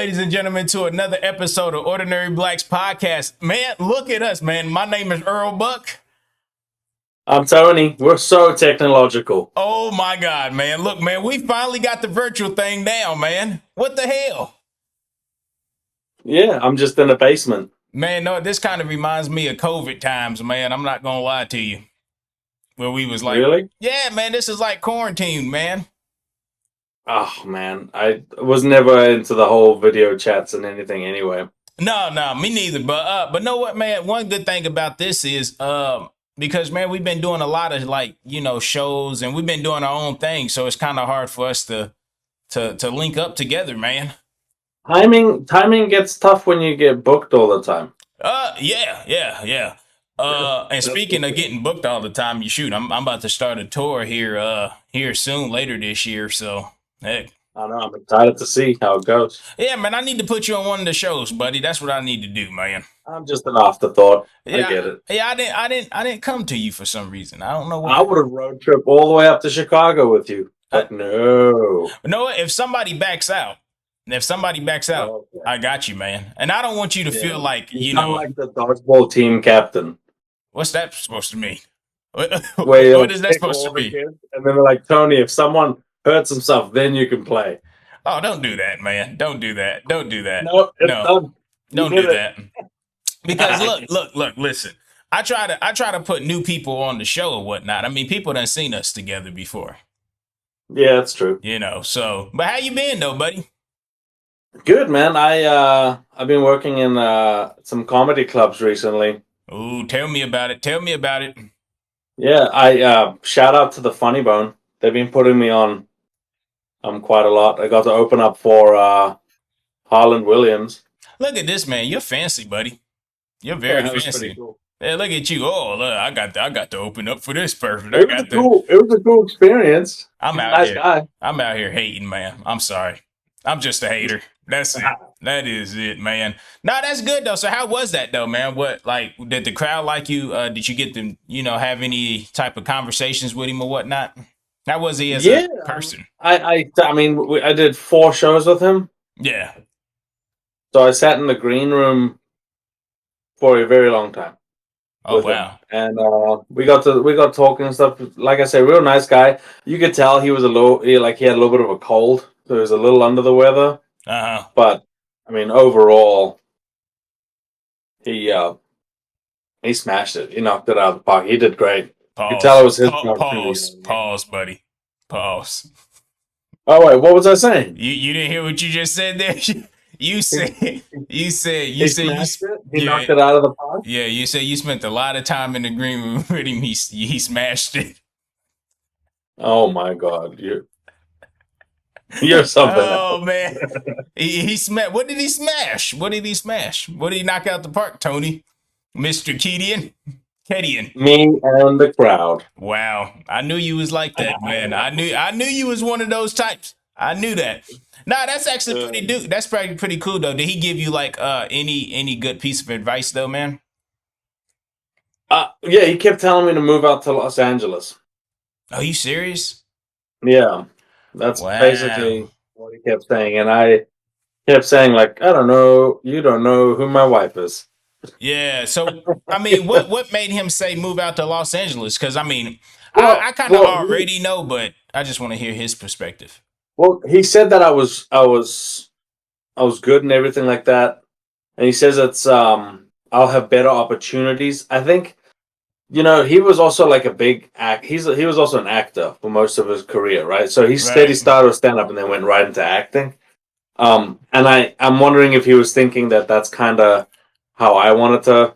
ladies and gentlemen, to another episode of Ordinary Blacks Podcast. Man, look at us, man. My name is Earl Buck. I'm Tony. We're so technological. Oh, my God, man. Look, man, we finally got the virtual thing down, man. What the hell? Yeah, I'm just in a basement. Man, no, this kind of reminds me of COVID times, man. I'm not going to lie to you. Where we was like, really? Yeah, man, this is like quarantine, man. Oh, man. I was never into the whole video chats and anything anyway. No, me neither. But know what, man? One good thing about this is, because man, we've been doing a lot of shows and we've been doing our own thing, so it's kind of hard for us to link up together, man. Timing gets tough when you get booked all the time. Yeah. And speaking of getting booked all the time, I'm about to start a tour here soon, later this year. So heck. I know. I'm excited to see how it goes. Yeah, man, I need to put you on one of the shows, buddy. That's what I need to do, man. I'm just an afterthought. Yeah, I get it. Yeah, I didn't come to you for some reason. I don't know why. I would have road trip all the way up to Chicago with you. But no. You know what? If somebody backs out, okay. I got you, man. And I don't want you to feel like, like the dodgeball team captain. What's that supposed to mean? What is that supposed to be? And then they're like, Tony, if someone hurts himself, then you can play. Oh, don't do that, man. Don't do that. No, it's done. Don't do that. Because look, listen. I try to put new people on the show or whatnot. I mean, people done seen us together before. Yeah, that's true. So but how you been though, buddy? Good, man. I've been working in some comedy clubs recently. Ooh, tell me about it. Yeah, I shout out to the Funny Bone. They've been putting me on quite a lot. I got to open up for Harland Williams. Look at this, man. You're fancy, buddy. You're very fancy. Cool. Yeah, look at you. Oh, look, I got to open up for this person. It was a cool experience. I'm out here hating, man. I'm sorry. I'm just a hater. That's it. That is it, man. No, that's good though. So how was that though, man? What, like, did the crowd like you? Did you get to, have any type of conversations with him or whatnot? How was he as a person? I did 4 shows with him. Yeah. So I sat in the green room for a very long time. Oh wow! And we got talking and stuff. Like I said, real nice guy. You could tell he was he had a little bit of a cold, so he was a little under the weather. But I mean, overall, he smashed it. He knocked it out of the park. He did great. Pause. You could tell it was his Pause, buddy. Pause. Oh wait, what was I saying? You didn't hear what you just said there. You said he knocked it out of the park. Yeah, you said you spent a lot of time in the green room with him. He smashed it. Oh my God, you're something. Oh man, he smashed. What did he smash? What did he knock out the park, Tony? Mr. Kedian? Me and the crowd. Wow, I knew you was like that, man. I knew you was one of those types. I knew that. Nah, that's actually that's probably pretty cool though. Did he give you like any good piece of advice though, man? Yeah, he kept telling me to move out to Los Angeles. Are you serious? Yeah, that's basically what he kept saying, and I kept saying like, I don't know, you don't know who my wife is. Yeah, so I mean, what made him say move out to Los Angeles? Because I mean, I kind of already know, but I just want to hear his perspective. Well, he said that I was good and everything like that, and he says it's I'll have better opportunities. I think, he was also like a big act. He was also an actor for most of his career, right? So he said he started with stand up and then went right into acting. And I'm wondering if he was thinking that that's kind of how I wanted to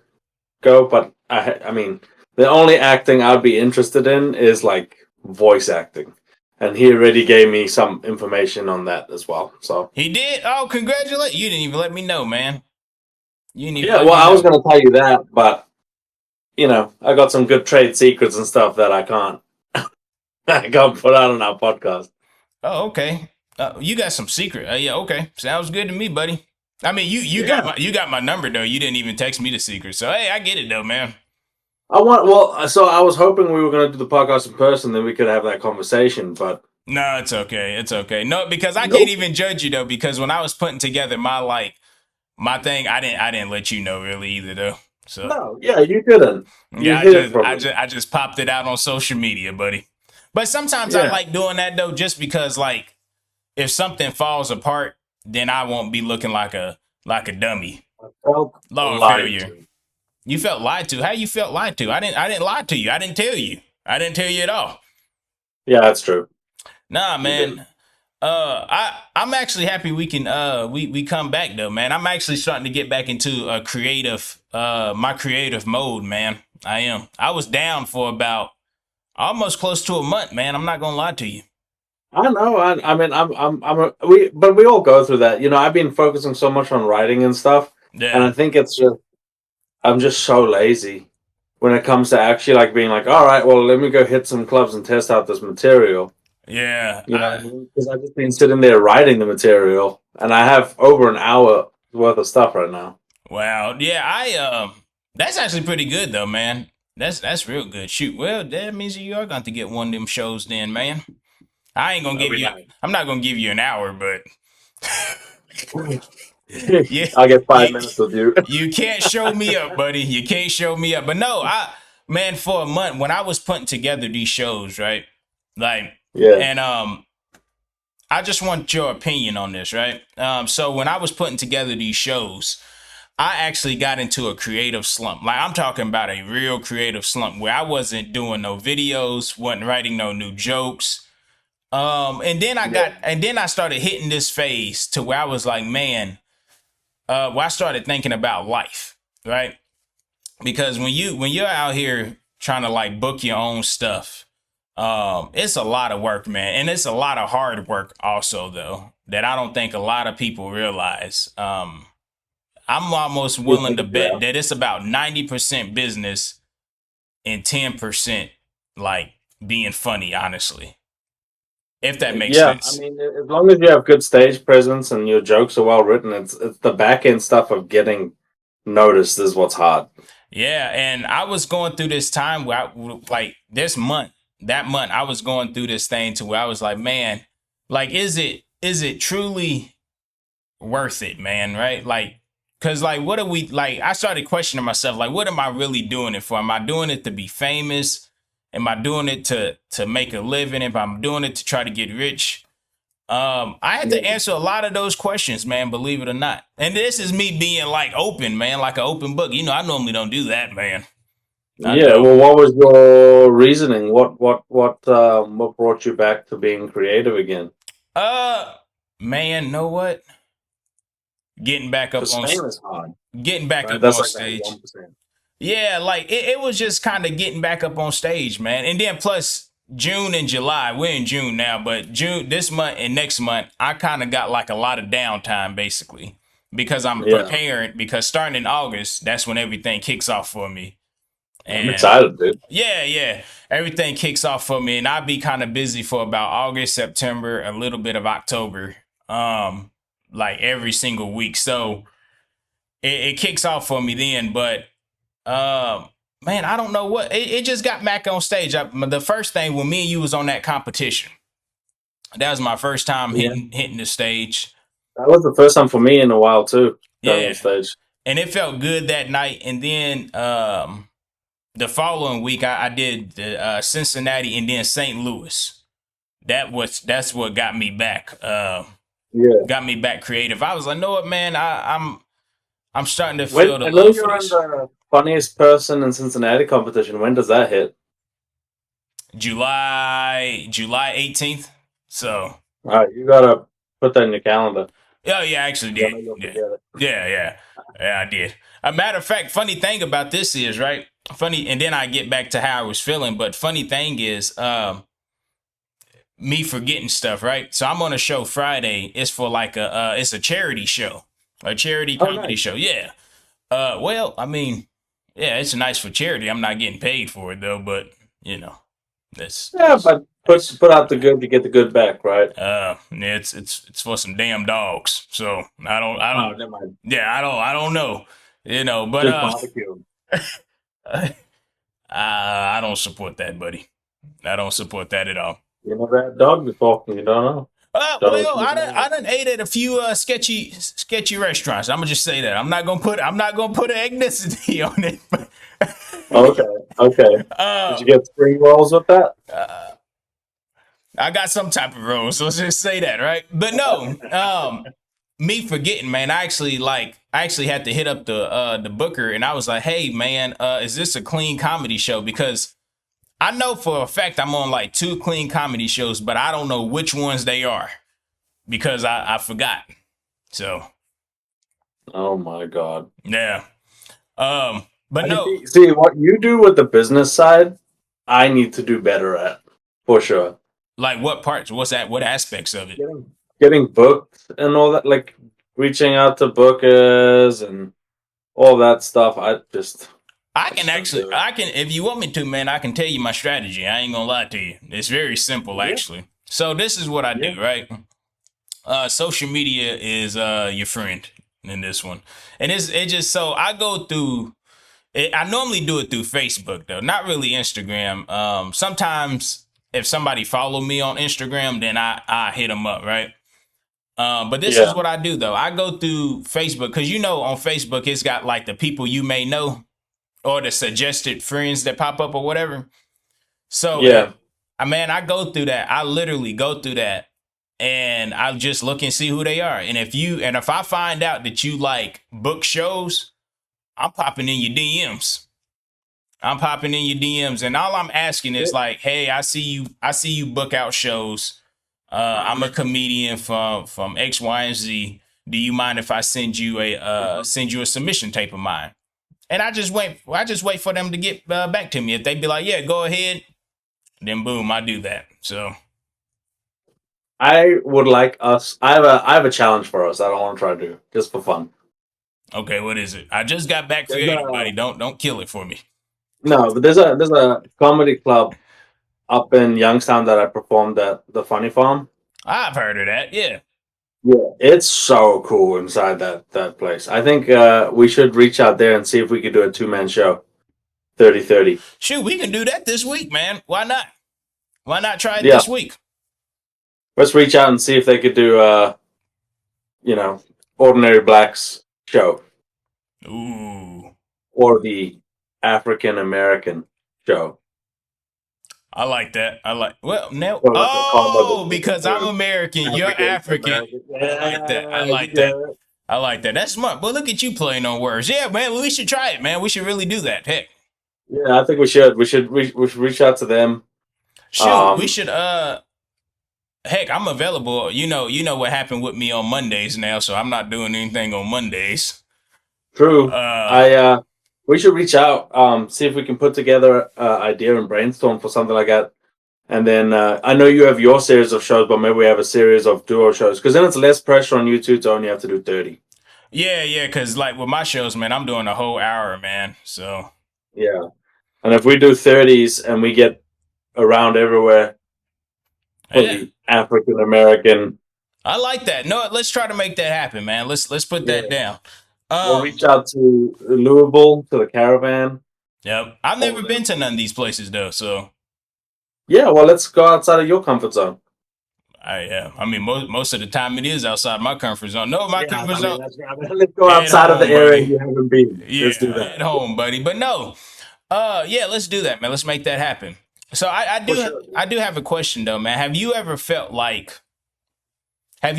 go, but I mean, the only acting I'd be interested in is like voice acting. And he already gave me some information on that as well. So he did. Oh, congratulations! You didn't even let me know, man. I was going to tell you that, but I got some good trade secrets and stuff that I can't put out on our podcast. Oh, okay. You got some secret. Yeah, okay. Sounds good to me, buddy. I mean, you got my number though. You didn't even text me the secret, so hey, I get it though, man. So I was hoping we were going to do the podcast in person, then we could have that conversation. But No, it's okay. It's okay. No, because I can't even judge you though. Because when I was putting together my thing, I didn't let you know really either though. So No, yeah, you didn't. You yeah, I hid it just from I me. just I just popped it out on social media, buddy. But sometimes I Yeah. like doing that though, just because like if something falls apart, then I won't be looking like a dummy. I felt Law of lied failure. to. You felt lied to. How you felt lied to? I didn't lie to you. I didn't tell you. I didn't tell you at all. Yeah, that's true. Nah, You didn't. man. I'm actually happy we can we come back though, man. I'm actually starting to get back into a creative my creative mode, man. I am. I was down for about almost close to a month, man. I'm not gonna lie to you. I know. I mean, but we all go through that. I've been focusing so much on writing and stuff, and I Yeah, think I'm just so lazy when it comes to actually like being like, all right, well, let me go hit some clubs and test out this material. yeah. You know what I mean? Because I've just been sitting there writing the material, and I have over an hour worth of stuff right now. Wow. Yeah, I that's actually pretty good though, man. That's real good. Shoot. Well, that means you are going to get one of them shows then, man. I ain't gonna That'll give be you. nice. I'm not gonna give you an hour, but yeah, I'll get you 5 minutes with you. you can't show me up, buddy. You can't show me up. But no, I man, for a month when I was putting together these shows, right? Like, Yeah, and I just want your opinion on this, right? So when I was putting together these shows, I actually got into a creative slump. Like I'm talking about a real creative slump where I wasn't doing no videos, wasn't writing no new jokes. yeah, And then I started hitting this phase to where I was like, man, where I started thinking about life, right? Because when you're out here trying to like book your own stuff, it's a lot of work, man, and it's a lot of hard work also though that I don't think a lot of people realize. I'm almost willing to bet yeah. that it's about 90% business and 10% like being funny, honestly, if that makes Yeah, I sense. mean, as long as you have good stage presence and your jokes are well written, it's the back end stuff of getting noticed is what's hard. Yeah, and I was going through this time where like this month, that month, I was going through this thing to where I was like, man, like, is it truly worth it, man? Right? Like, cause like, what are we like? I started questioning myself, like, what am I really doing it for? Am I doing it to be famous? Am I doing it to make a living? If I'm doing it to try to get rich? I had to Yeah. answer a lot of those questions, man, believe it or not. And this is me being like open, man, like an open book. I normally don't do that, man. I Yeah, don't. well, what was your reasoning? What brought you back to being creative again? Uh, man, know what? Getting back up Because on, fame is hard, getting back right? up That's on like that stage. 1%. Yeah, like it was just kind of getting back up on stage, man. And then plus June and July, we're in June now, but June this month and next month, I kind of got like a lot of downtime basically because I'm Yeah, preparing. Because starting in August, that's when everything kicks off for me. I'm And excited, dude. yeah, yeah, everything kicks off for me, and I'll be kind of busy for about August, September, a little bit of October, like every single week. So it kicks off for me then, but um, man, I don't know what it just got back on stage. The first thing when me and you was on that competition, that was my first time Yeah, hitting the stage. that was the first time for me in a while too, going on Yeah, stage. and it felt good that night. And then the following week, I did the Cincinnati and then St. Louis. That's what got me back. Yeah. Got me back creative. I was like, know what, man, I'm starting to When feel the I know love for you're in this. the funniest person in Cincinnati competition. When does that hit? July 18th. So All right, you gotta put that in your calendar. yeah, yeah, I actually 'Cause I did. know you'll Yeah, forget it. yeah, yeah, yeah, I did. A matter of fact, funny thing about this is right. Funny, and then I get back to how I was feeling. But funny thing is, me forgetting stuff, right? So I'm on a show Friday. It's for like it's a charity show, a charity Oh, comedy nice. show. Yeah. Well, I mean, yeah, it's nice for charity. I'm not getting paid for it though, but you know, that's Yeah, but that's put out the good to get the good back, right? yeah, it's for some damn dogs. So I Oh, don't, never mind. yeah, I don't know, but Just barbecue. I don't support that, buddy. I don't support that at all. You never had dog before. You don't know. Don't know what Well, you're missing I out. done ate at a few sketchy restaurants. I'm gonna just say that. I'm not gonna put an ethnicity on it. Okay, okay. Did uh, you get spring rolls with that? I got some type of role, so let's just say that, right? But no, me forgetting, man. I actually had to hit up the booker, and I was like, hey, man, is this a clean comedy show? Because I know for a fact I'm on like two clean comedy shows, but I don't know which ones they are because I forgot. So Oh my god. yeah. But no, See what you do with the business side. I need to do better at for sure. like what parts? What's that? What aspects of it? Getting booked and all that, like reaching out to bookers and all that stuff. I just don't do it. I can, if you want me to, man, I can tell you my strategy. I ain't gonna lie to you. It's very simple, Yeah, actually. So this is what I yeah, do, right? Social media is your friend in this one, and it just so I go through. I normally do it through Facebook though, not really Instagram. Sometimes if somebody follow me on Instagram, then I hit them up, right? But this is yeah, what I do though. I go through Facebook because you know on Facebook it's got like the people you may know or the suggested friends that pop up or whatever. So yeah. I go through that. I literally go through that and I just look and see who they are. And if I find out that you like book shows, I'm popping in your DMs. I'm popping in your DMs, and all I'm asking is like, hey, I see you book out shows. I'm a comedian from X, Y, and Z. Do you mind if I send you a submission tape of mine? And I just wait for them to get back to me. If they be like, yeah, go ahead, then boom, I do that. So I would like us. I have a challenge for us. I don't want to try to do just for fun. okay, what is it? I just got back There's creative, buddy. a Don't kill it for me. no, but there's a comedy club up in Youngstown that I performed at the Funny Farm. I've heard of that. Yeah. Yeah, it's so cool inside that place. I think we should reach out there and see if we could do a two-man show, 30-30. Shoot, we can do that this week, man. Why not? Why not try it Yeah, this week? let's reach out and see if they could do you know, ordinary blacks show Ooh. or the African American show. I like that. I like well no. So like a combo Oh, because I'm between American, you're African African. American. I like that. I Yeah, you like get that. it. I like that. That's smart. But look at you playing on words. Yeah, man. We should try it, man. We should really do that. Heck, Yeah, I think we should. We should reach out to them. shoot. We Um, should. Heck, I'm available. You know what happened with me on Mondays now, so I'm not doing anything on Mondays. True. Uh, I we should reach out, see if we can put together an idea and brainstorm for something like that. And then I know you have your series of shows, but maybe we have a series of duo shows because then it's less pressure on you two to only have to do 30. yeah. Because like with my shows, man, I'm doing a whole hour, man. So Yeah. And if we do 30s and we get around everywhere for yeah, the African American, I like that. No, let's try to make that happen, man. Let's put that yeah, down. we'll Um, reach out to Louisville, to the Caravan, Yep. I've all never of been them. to none of these places though, so Yeah, well, let's go outside of your comfort zone. I mean most of the time it is outside my comfort zone. No, my Yeah, comfort I mean, zone let's go at outside of the home, area buddy. you haven't been. Let's do Yeah, that. at home, buddy. But no, yeah, let's do that, man. Let's make that happen. So For sure. I do have a question though, man. Have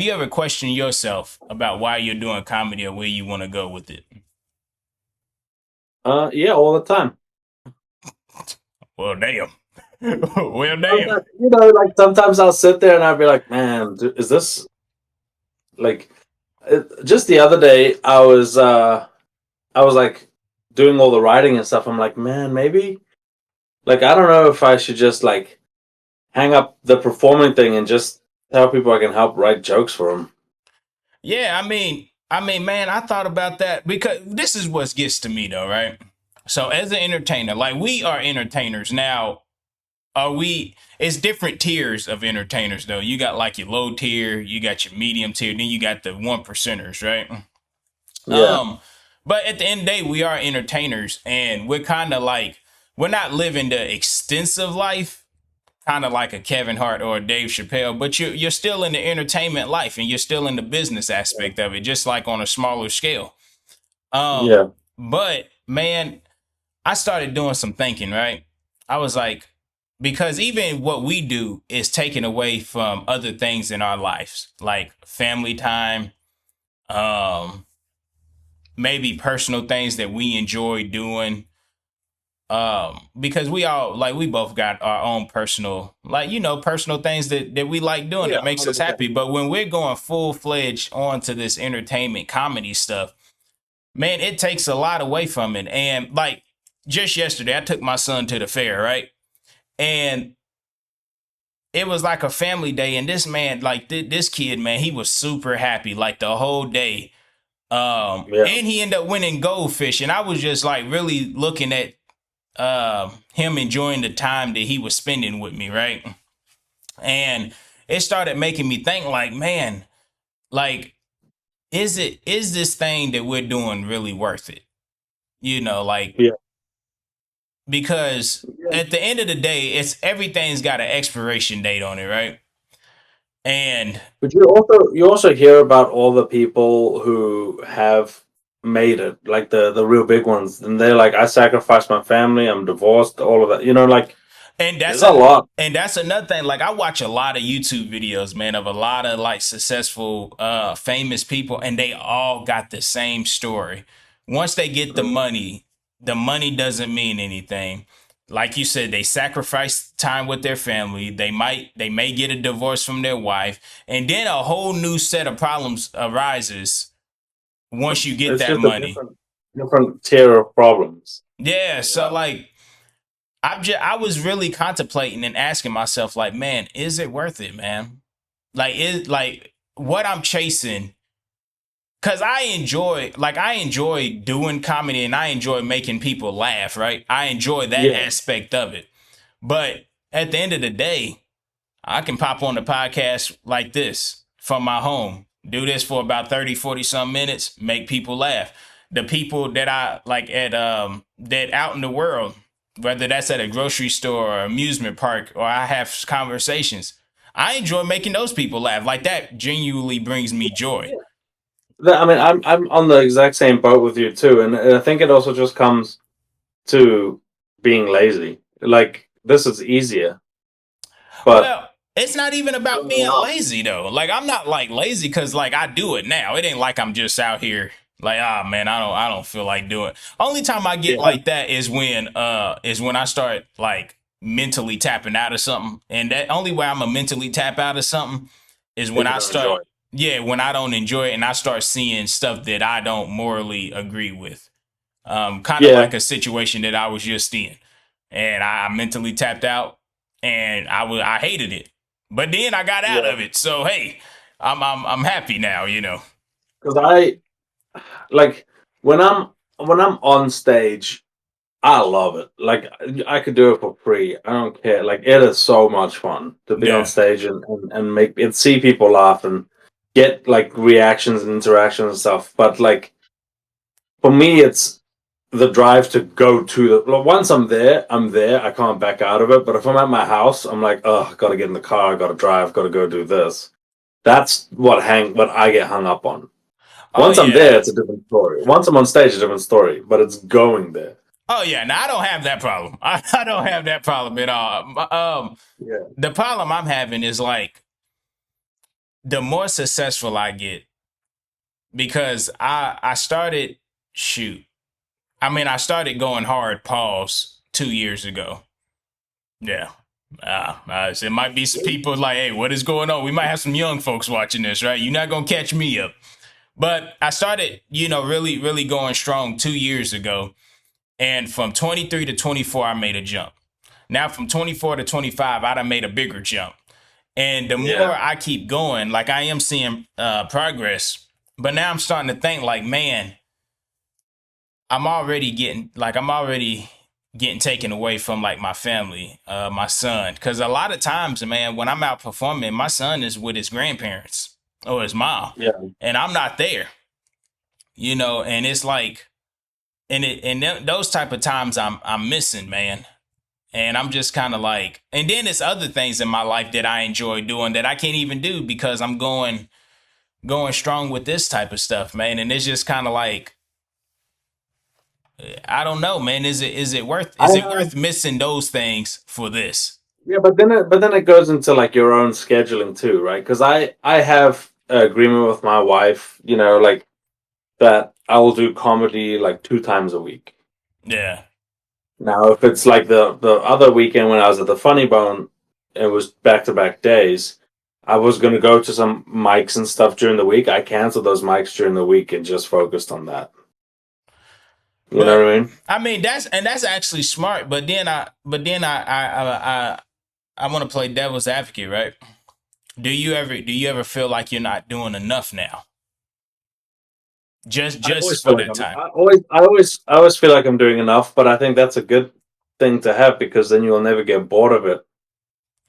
you ever questioned yourself about why you're doing comedy or where you want to go with it? Yeah, all the time. Well, damn. Well, damn. Sometimes, like sometimes I'll sit there and I'll be like, man, is this like just the other day I was like doing all the writing and stuff. I'm like, man, maybe like I don't know if I should just like hang up the performing thing and just tell people I can help write jokes for them. Yeah, man, I thought about that because this is what gets to me though, right? So as an entertainer, like we are entertainers now. Are we? It's different tiers of entertainers though. You got like your low tier, you got your medium tier, then you got the one percenters, right? Yeah, Um, but at the end of the day, we are entertainers, and we're kind of like we're not living the extensive life, kind of like a Kevin Hart or a Dave Chappelle, but you're still in the entertainment life and you're still in the business Yeah. aspect of it, just like on a smaller scale. Um, Yeah. but man, I started doing some thinking, right? I was like, because even what we do is taken away from other things in our lives, like family time, um, maybe personal things that we enjoy doing. Because we all like we both got our own personal, like personal things that we like doing Yeah. that makes us 100%. happy. But when we're going full fledged onto this entertainment comedy stuff, man, it takes a lot away from it. And like just yesterday, I took my son to the fair, right? And it was like a family day, and this man, like this kid, man, he was super happy like the whole day. Yeah. And he ended up winning goldfish, and I was just like really looking at him enjoying the time that he was spending with me, right? And it started making me think, like, man, like, is this thing that we're doing really worth it? Like, Yeah. because Yeah. at the end of the day, it's everything's got an expiration date on it, right? And But you also hear about all the people who have made it, like the real big ones, and they're like, I sacrificed my family, I'm divorced, all of that. Like And there's that's a a lot. and that's another thing. Like I watch a lot of YouTube videos, man, of a lot of like successful, famous people, and they all got the same story. Once they get the money doesn't mean anything. Like you said, they sacrifice time with their family. They may get a divorce from their wife, and then a whole new set of problems arises once you get It's that just a money. different tier of problems. Yeah, so Yeah. like I was really contemplating and asking myself, like, man, is it worth it, man? Like, is like what I'm chasing? Cause I enjoy doing comedy and I enjoy making people laugh, right? I enjoy that Yeah. aspect of it. But at the end of the day, I can pop on the podcast like this from my home, do this for about 30, 40 some minutes, make people laugh. The people that I like that out in the world, whether that's at a grocery store or amusement park or I have conversations, I enjoy making those people laugh. Like that genuinely brings me joy. Yeah. I mean, I'm on the exact same boat with you too, and I think it also just comes to being lazy. Like this is easier, but Well, it's not even about growing being up, lazy though. Like I'm not like lazy because like I do it now. It ain't like I'm just out here like man, I don't feel like doing it. Only time I get yeah, like that is when I start like mentally tapping out of something. And that only way I'm a mentally tap out of something is when if you I don't enjoy start it. yeah, when I don't enjoy it and I start seeing stuff that I don't morally agree with. Kind of Yeah, like a situation that I was just in, and I mentally tapped out, and I hated it, but then I got out yeah. of it. So hey, I'm happy now. Because like when I'm on stage, I love it. Like I could do it for free. I don't care. Like it is so much fun to be on Yeah. stage and make and see people laugh and get like reactions and interactions and stuff. But like for me, it's the drive to go to the. Well, once I'm there, I'm there. I can't back out of it. But if I'm at my house, I'm like, oh, I gotta get in the car. I gotta drive. Gotta go do this. That's what I get hung up on. Oh Once I'm yeah. there, it's a different story. Once I'm on stage, it's a different story. But it's going there. Oh yeah. Now I don't have that problem. I don't have that problem at all. Yeah. The problem I'm having is like the more successful I get, because I started shoot. I mean, I started going hard. Pause 2 years ago. Yeah. So it might be some people like, hey, what is going on? We might have some young folks watching this, right? You're not gonna catch me up. But I started, really, really going strong 2 years ago. And from 23 to 24, I made a jump. Now from 24 to 25, I done made a bigger jump. And the more Yeah. I keep going, like I am seeing progress. But now I'm starting to think like, man, I'm already getting taken away from like my family, my son. Cause a lot of times, man, when I'm out performing, my son is with his grandparents or his mom, Yeah. and I'm not there, and it's like, those type of times I'm missing, man. And I'm just kind of like, and then there's other things in my life that I enjoy doing that I can't even do because I'm going strong with this type of stuff, man. And it's just kind of like, I don't know, man. I Is it have worth missing those things for this? Yeah, but then it goes into like your own scheduling too, right? Because I have an agreement with my wife, like that I will do comedy like 2 times a week. Yeah. Now, if it's like the other weekend when I was at the Funny Bone, it was back to back days. I was gonna go to some mics and stuff during the week. I canceled those mics during the week and just focused on that. You know But what I mean? I mean that's actually smart. But then I want to play devil's advocate, right? Do you ever feel like you're not doing enough now? Just I always just for feel like that time. I always feel like I'm doing enough, but I think that's a good thing to have because then you'll never get bored of it.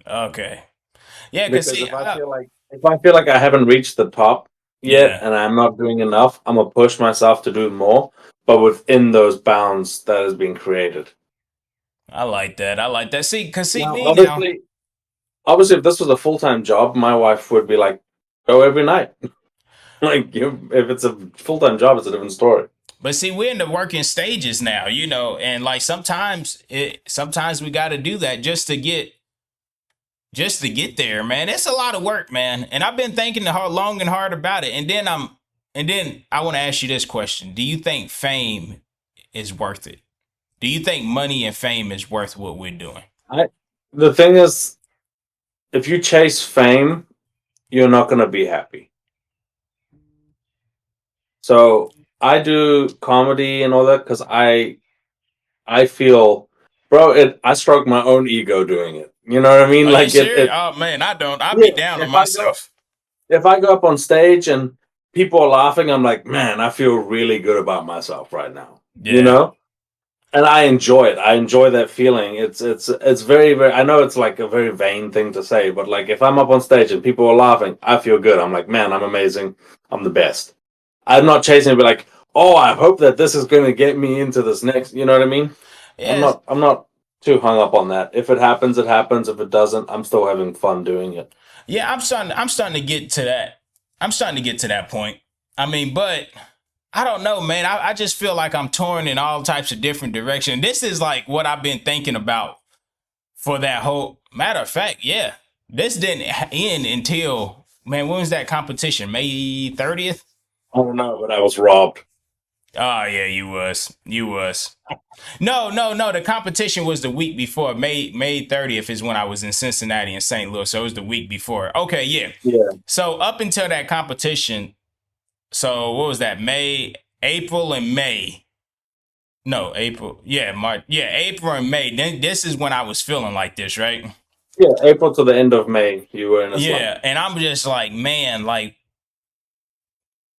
Okay. Yeah, cause Because see, if I feel like I haven't reached the top yet yeah, and I'm not doing enough, I'm gonna push myself to do more, but within those bounds that has been created. I like that. I like that. See, cause see Now, me now. obviously, if this was a full time job, my wife would be like, "Go every night." Like, if it's a full time job, it's a different story. But see, we're in the working stages now, and like sometimes we got to do that just to get there, man. It's a lot of work, man. And I've been thinking long and hard about it. And then I want to ask you this question: do you think fame is worth it? Do you think money and fame is worth what we're doing? I The thing is, if you chase fame, you're not gonna be happy. So I do comedy and all that because I feel, bro, I stroke my own ego doing it. You know what I mean? Are you Like serious? Oh man, I don't. I'd be yeah. down on myself. If I go up on stage and people are laughing, I'm like, man, I feel really good about myself right now. You Yeah. know? And I enjoy it. I enjoy that feeling. It's very, very, I know it's like a very vain thing to say, but like if I'm up on stage and people are laughing, I feel good. I'm like, man, I'm amazing. I'm the best. I'm not chasing it, but like, oh, I hope that this is going to get me into this next. You know what I mean? Yes. I'm not too hung up on that. If it happens, it happens. If it doesn't, I'm still having fun doing it. Yeah, I'm starting to get to that. I'm starting to get to that point. I mean, but I don't know, man. I just feel like I'm torn in all types of different directions. This is like what I've been thinking about for that whole matter of fact, yeah. This didn't end until, man, when was that competition? May 30th? I don't know, but I was robbed. Oh yeah, you was. You was. No, no, no. The competition was the week before. May 30th is when I was in Cincinnati and St. Louis. So it was the week before. Okay, yeah. Yeah, So up until that competition, so what was that? April and May. No, April. Yeah, March. Yeah, April and May. Then this is when I was feeling like this, right? yeah. April to the end of May, you were in a slump. Yeah, and I'm just like, man, like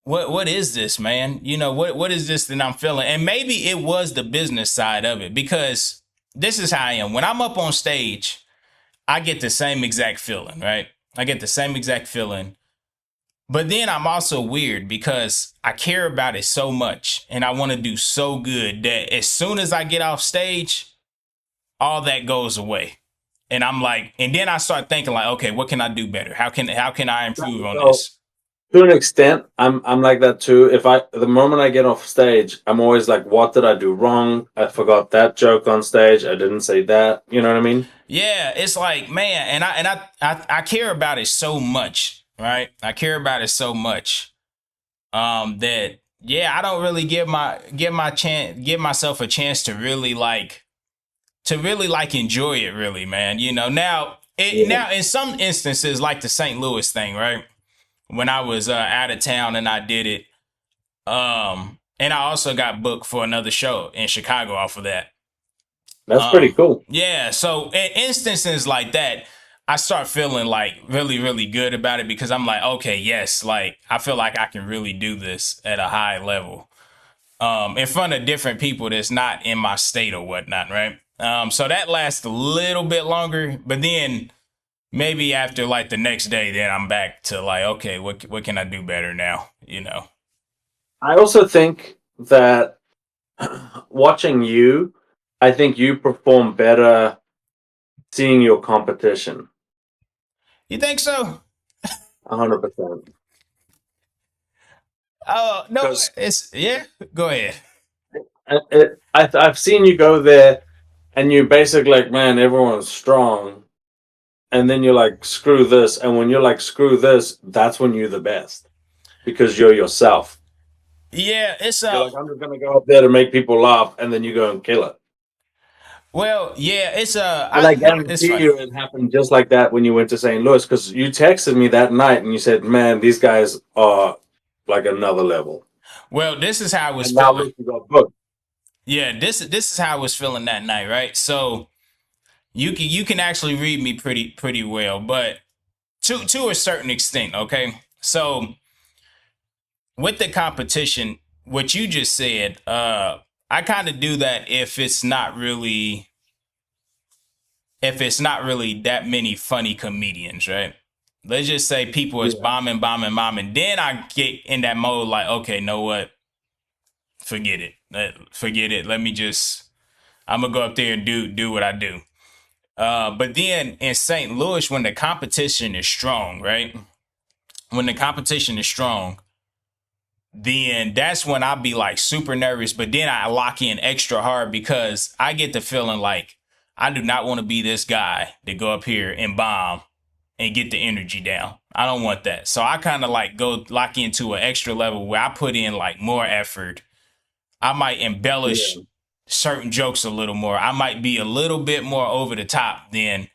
what is this, man? What is this that I'm feeling? And maybe it was the business side of it because this is how I am. When I'm up on stage, I get the same exact feeling, right? I get the same exact feeling. But then I'm also weird because I care about it so much and I want to do so good that as soon as I get off stage, all that goes away. And I'm like, and then I start thinking like, okay, what can I do better? How can I improve on So this? to an extent, I'm like that too. If I the moment I get off stage, I'm always like, what did I do wrong? I forgot that joke on stage. I didn't say that. You know what I mean? Yeah, it's like, man, and I care about it so much, right? I care about it so much. That yeah, I don't really give myself a chance to really like enjoy it really, man. Yeah, Now in some instances like the St. Louis thing, right? When I was out of town and I did it, and I also got booked for another show in Chicago off of that. that's pretty cool. Yeah, so in instances like that, I start feeling like really, really good about it because I'm like, okay, yes, like I feel like I can really do this at a high level, in front of different people that's not in my state or whatnot, right? So that lasts a little bit longer, but then maybe after like the next day, then I'm back to like, okay, what can I do better now? I also think that watching you, I think you perform better seeing your competition. You think so? 100%. Oh no, Because it's yeah. Go ahead. I've seen you go there, and you basically like, man, everyone's strong, and then you're like, screw this, and when you're like, screw this, that's when you're the best because you're yourself. Yeah, it's You're like, I'm just gonna go up there to make people laugh, and then you go and kill it. well, yeah, it's And I it's guarantee funny. you it happened just like that when you went to St. Louis because you texted me that night and you said, man, these guys are like another level. Well, this is how I was And now feeling. look, you got booked. Yeah, this is how I was feeling that night, right? So you can actually read me pretty well, but to a certain extent, okay? So with the competition, what you just said, I kind of do that if it's not really that many funny comedians, right? Let's just say people is Yeah. bombing, bombing, bombing. Then I get in that mode like, okay, know what? Forget it. Forget it. Let me just. I'm gonna go up there and do what I do. But then in St. Louis, when the competition is strong, right? When the competition is strong, then that's when I'll be like super nervous. But then I lock in extra hard because I get the feeling like I do not want to be this guy that go up here and bomb and get the energy down. I don't want that. So I kind of like go lock into an extra level where I put in like more effort. I might Yeah. embellish certain jokes a little more. I might be a little bit more over the top than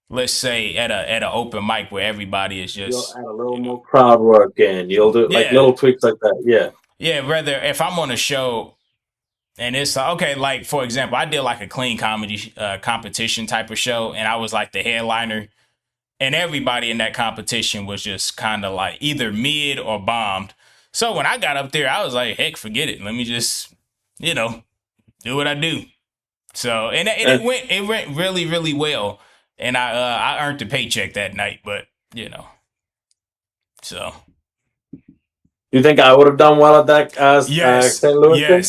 let's say at an open mic where everybody is You'll just, add a little more crowd work in. You'll do like yeah. little tweaks like that. Yeah. Yeah, rather if I'm on a show and it's okay, like for example, I did like a clean comedy competition type of show, and I was like the headliner, and everybody in that competition was just kind of like either mid or bombed. So when I got up there, I was like, heck, forget it. Let me just, you know, do what I do. So and And it went really well, and I earned the paycheck that night. But you know, so you think I would have done well at that yes, St. Louis thing?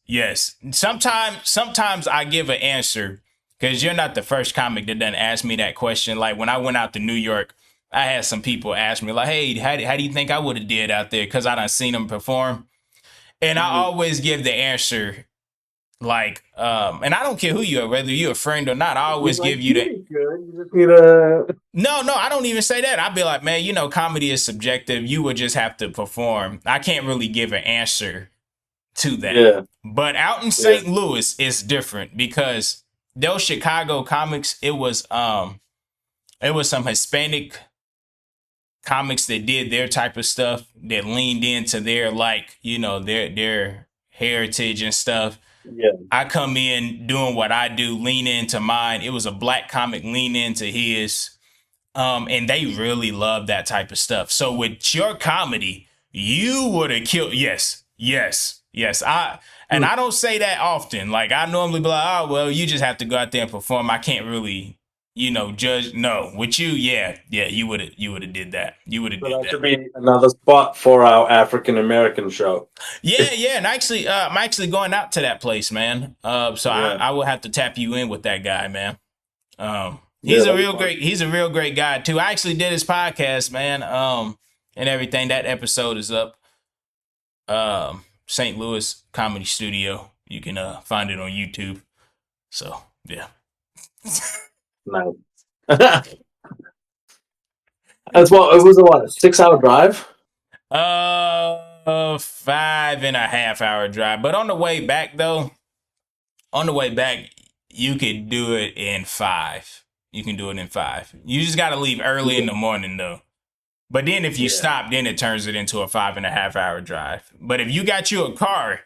yes. Sometimes I give an answer because you're not the first comic that doesn't ask me that question. Like when I went out to New York, I had some people ask me like, "Hey, how do you think I would have did out there?" Because I done seen them perform, and I Mhm. always give the answer like, and I don't care who you are, whether you're a friend or not. I You're always like, give you you the did good. You just need a. no, I don't even say that. I'd be like, man, comedy is subjective. You would just have to perform. I can't really give an answer to that. Yeah. But out in Yeah. St. Louis, it's different because those Chicago comics, it was some Hispanic comics that did their type of stuff that leaned into their like, their heritage and stuff. Yeah. I come in doing what I do, lean into mine. It was a black comic lean into his. And they really love that type of stuff. So with your comedy, you would have killed. Yes. I don't say that often. Like I normally be like, oh well, you just have to go out there and perform. I can't really, judge. No, with you, yeah, you would have did that. You would have So did that that. should be another spot for our African American show. Yeah, and actually, I'm actually going out to that place, man. So I, Yeah. I will have to tap you in with that guy, man. Yeah, that'd be fun. He's a real great guy too. I actually did his podcast, man. And everything. That episode is up. St. Louis Comedy Studio. You can find it on YouTube. So yeah. Nice. That's what it was. A 6 hour drive? 5.5 hour drive. But on the way back, you could do it in 5. You can do it in 5. You just got to leave early in Yeah. the morning though. But then if you Yeah. stop, then it turns it into a 5.5 hour drive. But if you got you a car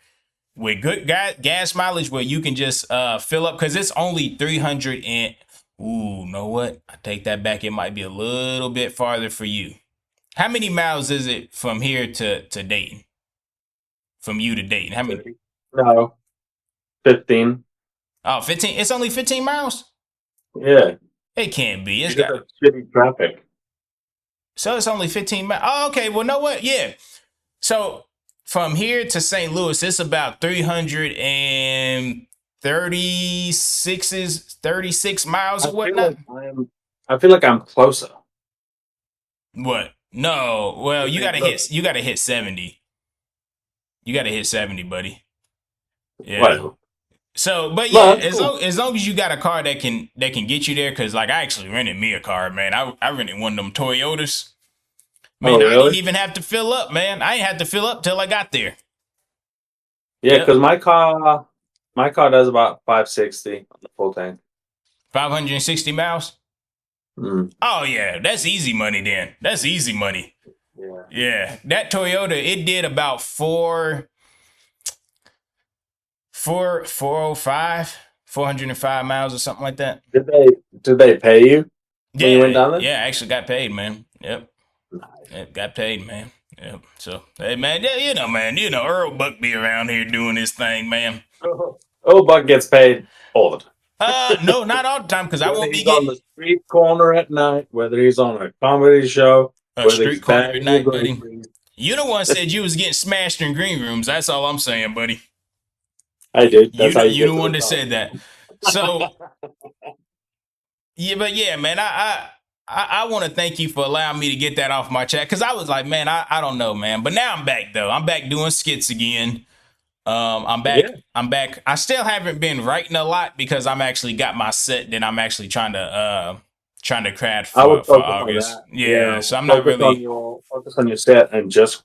with good gas mileage where you can just fill up, because it's only 300 and, ooh, know what? I take that back. It might be a little bit farther for you. How many miles is it from here to Dayton? From you to Dayton? How many? 30. No, 15. Oh, 15. It's only 15 miles? Yeah. It can't be. It's You just got, have shitty traffic. so it's only 15 miles. Oh, okay. Well, know what? Yeah. So from here to St. Louis, it's about 330 36 miles I or feel whatnot. like I feel like I'm closer. What? No. Well, You you think gotta closer? hit. You gotta hit 70. You gotta hit 70, buddy. Yeah. Whatever. So, but No, yeah, that's cool. as long as you got a car that can get you there, because like I actually rented me a car, man. I rented one of them Toyotas. Oh, Man, I didn't really? even have to fill up, man. I didn't have to fill up till I got there. Yeah, Yep. because my car does about 560 on the full tank. 560 miles. Mm, Oh yeah, that's easy money then. That's easy money. yeah. Yeah, that Toyota, it did about 405, 405 miles or something like that. Did they did they pay you when you went Yeah, down there? yeah, I actually got paid, man. Yep. Nice. Yep, got paid, man. Yep. So, hey, man, yeah, man, Earl Buck be around here doing his thing, man. Oh, Buck gets paid all the time. No, not all the time, because I Whether won't be he's on getting the street corner at night, whether he's on a comedy show, a whether street he's corner at bagging your night, buddy. groceries. You the one said you was getting smashed in green rooms. That's all I'm saying, buddy. I You, do. you, That's how the- you you get the to one the that said that. So, top. yeah, but yeah, man, I want to thank you for allowing me to get that off my chest because I was like, man, I don't know, man, but now I'm back though. I'm back doing skits again. I'm back. Yeah. I'm back. I still haven't been writing a lot because I'm actually got my set that I'm actually trying to craft I would for focus on August. that. Yeah, Yeah. so I'm not Focus on really. your set and just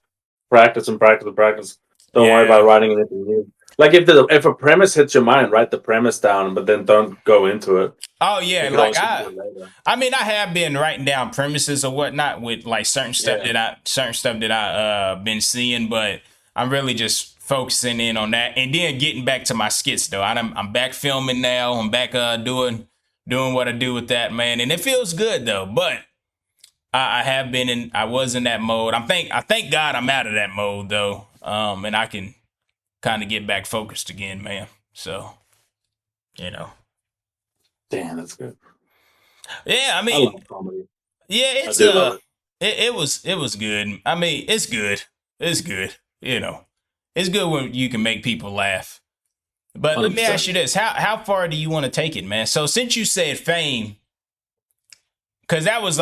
practice and practice and practice. Don't worry about Yeah. writing anything new. Like if a premise hits your mind, write the premise down, but then don't go into it. Oh yeah, You can like always do I. it later. I mean, I have been writing down premises or whatnot with like Yeah. certain stuff that I been seeing, but I'm really just focusing in on that and then getting back to my skits though. I'm back filming now. I'm back doing what I do with that, man, and it feels good though. But I have been in. I was in that mode. I thank God I'm out of that mode though, and I can kind of get back focused again, man. So you know, Damn, that's good. yeah. I I mean, love comedy. yeah, I it's do love it. it was good. I mean, it's good. It's good. It's good when you can make people laugh. But let me ask 100%. you this: how far do you want to take it, man? So since you said fame, because that was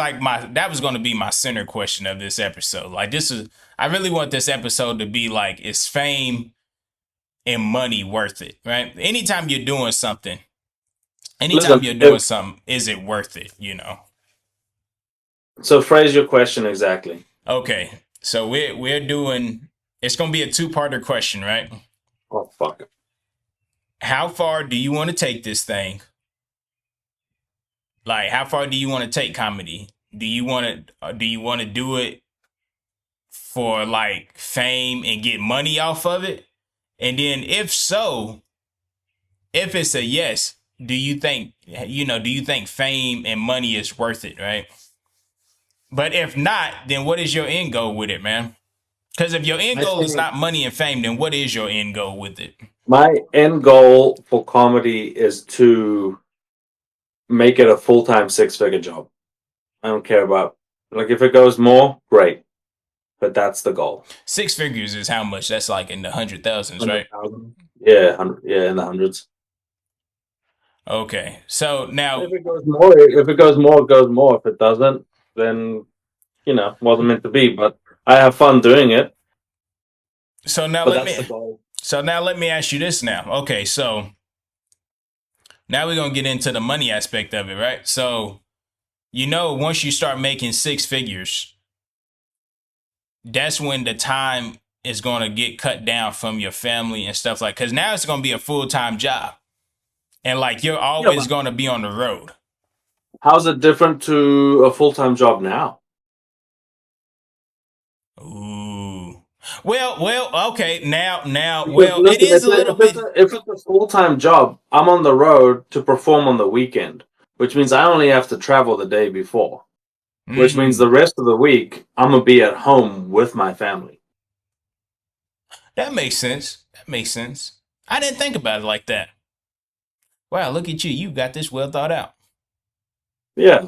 going to be my center question of this episode. Like this is, I really want this episode to be like, is fame and money worth it? Right? Anytime Listen, you're doing something, is it worth it? so phrase your question exactly. Okay, so we're doing. It's gonna be a two-parter question, right? Oh fuck. How far do you want to take this thing? Like, how far do you want to take comedy? Do you want to do it for like fame and get money off of it? And then, if so, if it's a yes, do you think fame and money is worth it, right? But if not, then what is your end goal with it, man? Because if your end I goal is think not money and fame, then what is your end goal with it? my end goal for comedy is to make it a full-time six-figure job. I don't care about like if it goes more, great. But that's the goal. Six figures is how much? That's like in the hundred thousands, right? 100,000. Yeah, 100, yeah, in the hundreds. Okay. So now, If it goes more, it goes more. If it doesn't, then wasn't meant to be. But I have fun doing it. so now But let that's me, the goal. so now let me ask you this now. Okay. So now we're going to get into the money aspect of it, right? So, once you start making six figures, that's when the time is going to get cut down from your family and stuff like, because now it's going to be a full-time job. And like, you're Yeah, always but going to be on the road. how's it different to a full-time job now? Ooh. Well, okay. Because It listen, is a little bit. if it's a full-time job, I'm on the road to perform on the weekend, which means I only have to travel the day before. Which means the Mm, rest of the week I'm gonna be at home with my family. that makes sense. That makes sense. I didn't think about it like that. Wow, look at you. You got this well thought out. Yeah.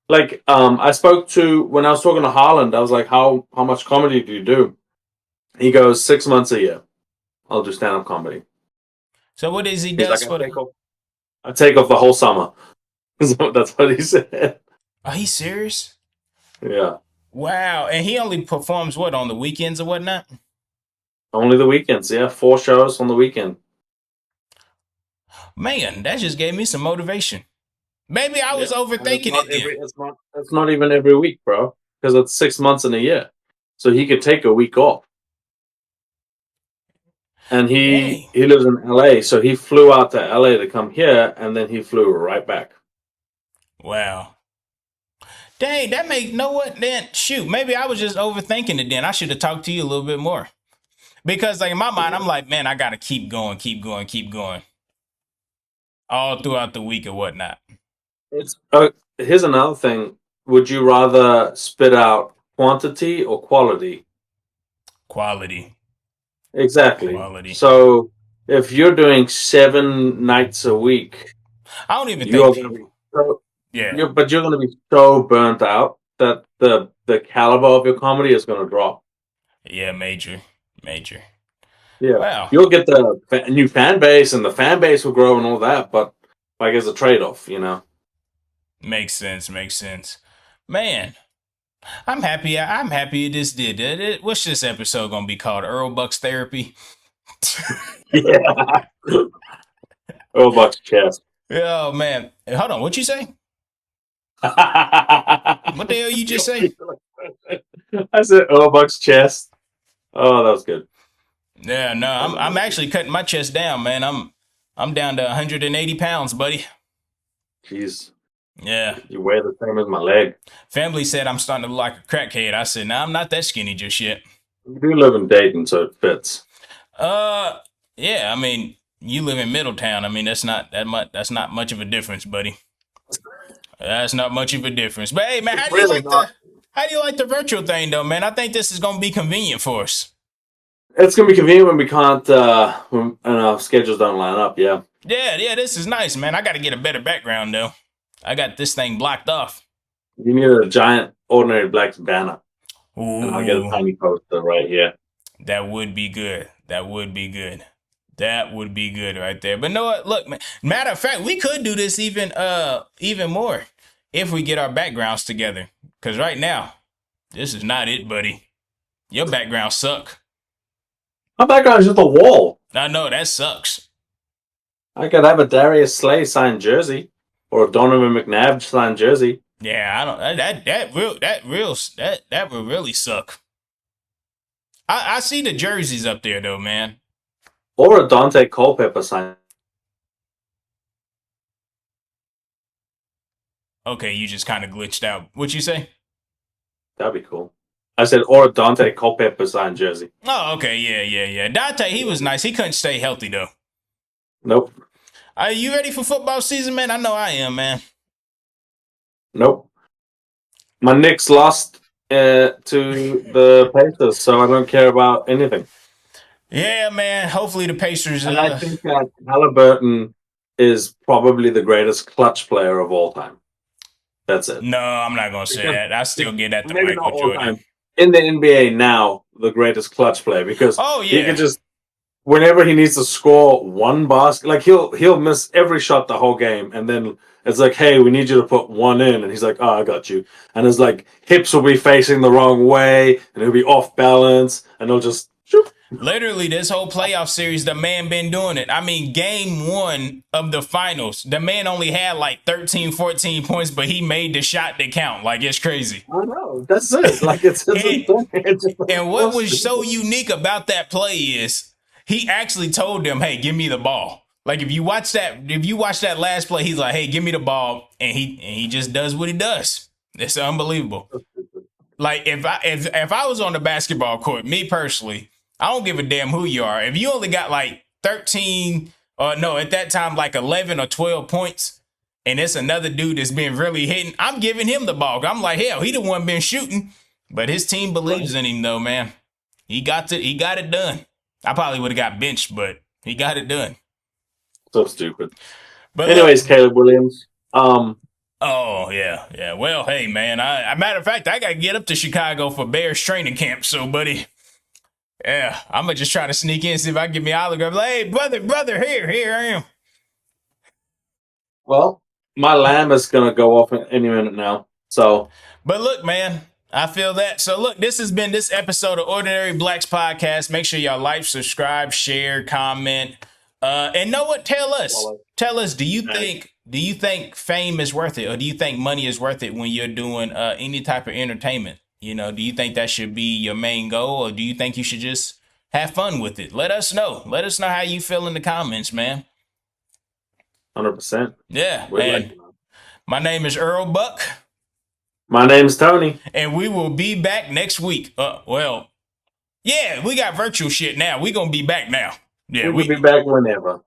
Like I spoke to when I was talking to Harland, I was like, how much comedy do you do? He goes, 6 months a year. I'll do stand up comedy. So what is he He's like, does for the? I take off the whole summer. So that's what he said. Are he serious? Yeah. Wow. And he only performs what on the weekends or whatnot? Only the weekends, yeah. 4 shows on the weekend. Man, that just gave me some motivation. Maybe I was Yeah. And overthinking it then. it's not even every week, bro. Because it's 6 months in a year. So he could take a week off. And Dang. he lives in LA, so he flew out to LA to come here and then he flew right back. Wow. Dang, that make know what then? Shoot, maybe I was just overthinking it then. I should have talked to you a little bit more. Because like in my mind, I'm like, man, I gotta keep going, keep going, keep going. All throughout the week or whatnot. It's here's another thing. Would you rather spit out quantity or quality? Quality. Exactly. Quality. So if you're doing 7 nights a week, I don't even you think are going to be people. so Yeah. you're going to be so burnt out that the caliber of your comedy is going to drop. Yeah, major. Major. Yeah, Wow. you'll get the new fan base, and the fan base will grow and all that, but like as a trade off, you know. Makes sense. Makes sense. Man, I'm happy. I'm happy this did it. What's this episode gonna be called? Earl Bucks Therapy. Yeah. Oh, Buck's chest. Oh man. Hey, hold on. What you say? What the hell you just say? I said, "Oh, Buck's chest." Oh, that was good. Yeah, no, I'm actually cutting my chest down, man. I'm down to 180 pounds, buddy. Jeez, Yeah. you weigh the same as my leg. Family said I'm starting to look like a crackhead. I said, nah, I'm not that skinny just yet. You do live in Dayton, so it fits. Uh, yeah. I mean, you live in Middletown. I mean, that's not that much. That's not much of a difference, buddy. That's not much of a difference. But hey, man, It's really not. how do you like the virtual thing though, man? I think this is gonna be convenient for us. It's gonna be convenient when we can't, when and our schedules don't line up. Yeah, Yeah, yeah, this is nice, man. I got to get a better background though. I got this thing blocked off. you need a giant ordinary black banner, and I'll get a Ooh, tiny poster right here. that would be good. That would be good. That would be good right there. But know what? Look, man. Matter of fact, we could do this even more if we get our backgrounds together. Cause right now, this is not it, buddy. Your background suck. My background is just a wall. I know that sucks. I could have a Darius Slay signed jersey or a Donovan McNabb signed jersey Yeah, I don't that would really suck. I see the jerseys up there though, man. or a Dante Culpepper signed. Okay, you just kind of glitched out. What you say? That'd be cool. I said, or a Dante Culpepper signed jersey. Oh, okay, yeah, yeah, yeah. Dante, he was nice. He couldn't stay healthy though. Nope. Are you ready for football season, man? I know I am, man. Nope. My Knicks lost to the Pacers, so I don't care about anything. Yeah, man. Hopefully the Pacers. And I think that Halliburton is probably the greatest clutch player of all time. That's it. No, I'm not gonna say Because that. I still get that to maybe not Michael all Jordan. time. In the NBA now, the greatest clutch player because Oh he can yeah. just whenever he needs to score one basket, like he'll miss every shot the whole game, and then it's like, hey, we need you to put one in, and he's like, oh, I got you, and his like hips will be facing the wrong way, and he'll be off balance, and he'll just shoop. Literally, this whole playoff series, the man been doing it. I mean, game one of the finals, the man only had like 13, 14 points, but he made the shot that count. Like, it's crazy. I know that's it. Like it's and, insane. It's just like, and so what was so stupid. unique about that play is he actually told them, hey, give me the ball. Like if you watch that last play, he's like, hey, give me the ball. And he just does what he does. It's unbelievable. Like if I was on the basketball court, me personally, I don't give a damn who you are. If you only got like 13 or no, at that time like 11 or 12 points, and it's another dude that's been really hitting, I'm giving him the ball. I'm like, hell, he the one been shooting, but his team believes Right. in him though, man. He got it done. I probably would have got benched, but he got it done. So stupid. But look, Anyways, Caleb Williams. oh yeah, yeah. Well, hey man, I matter of fact, I gotta get up to Chicago for Bears training camp. So, buddy, Yeah, I'm gonna just try to sneak in, see if I can get me an autograph. Like, hey, brother, here I am. Well, my lamb is gonna go off any minute now. So But look, man, I feel that. So look, this has been this episode of Ordinary Blacks Podcast. Make sure y'all like, subscribe, share, comment, and know what? Tell us. Do you think fame is worth it, or do you think money is worth it when you're doing any type of entertainment? You know, do you think that should be your main goal, or do you think you should just have fun with it? Let us know. Let us know how you feel in the comments, man. 100%. Yeah, We'd like and to know. my name is Earl Buck. My name's Tony. And we will be back next week. Yeah, we got virtual shit now. We gonna be back now. Yeah, We could be back whenever.